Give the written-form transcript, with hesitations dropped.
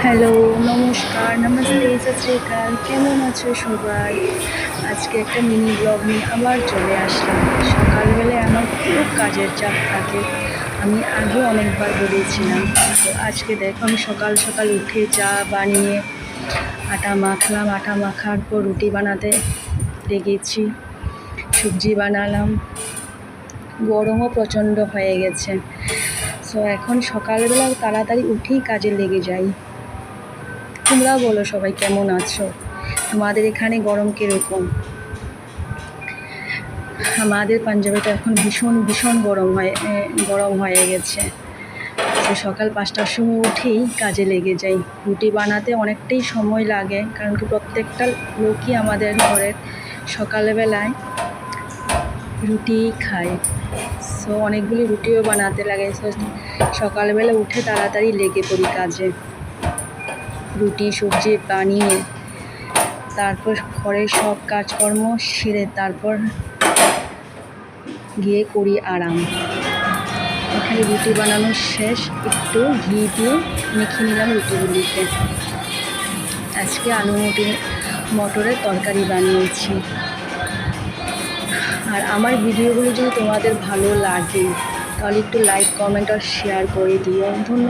Hello, নমস্কার, নমস্তে, সত শ্রী আকাল। কেমন আছো সবাই? আজকে একটা মিনি ব্লগ নিয়ে আবার চলে আসলাম। সকালবেলায় আমার খুব কাজের চাপ থাকে, আমি আগে অনেকবার বলেছিলাম। তো আজকে দেখো আমি সকাল সকাল উঠে চা বানিয়ে আটা মাখলাম, আটা মাখার পর রুটি বানাতে লেগেছি, সবজি বানালাম। গরমও প্রচণ্ড হয়ে গেছে। সো এখন সকালবেলা তাড়াতাড়ি উঠেই কাজে লেগে যাই। তোমরাও বলো সবাই কেমন আছো, তোমাদের এখানে গরম কীরকম? আমাদের পাঞ্জাবে তো এখন ভীষণ ভীষণ গরম হয়ে গেছে। তো সকাল 5টার সময় উঠেই কাজে লেগে যাই। রুটি বানাতে অনেকটাই সময় লাগে, কারণ কি প্রত্যেকটা লোকই আমাদের ঘরের সকালবেলায় রুটি খায়। সো অনেকগুলি রুটিও বানাতে লাগে। সো সকালবেলা উঠে তাড়াতাড়ি লেগে পড়ি কাজে, রুটি সবজি বানিয়ে তারপর ঘরের সব কাজকর্ম সেরে তারপর গিয়ে করি আরাম। এখানে রুটি বানানো শেষ, একটু ঘি দিয়ে মেখে নিলাম রুটিগুলিতে। আজকে আলু মটরের তরকারি বানিয়েছি। আর আমার ভিডিওগুলো যদি তোমাদের ভালো লাগে তাহলে একটু লাইক, কমেন্ট আর শেয়ার করে দিও। ধন্যবাদ।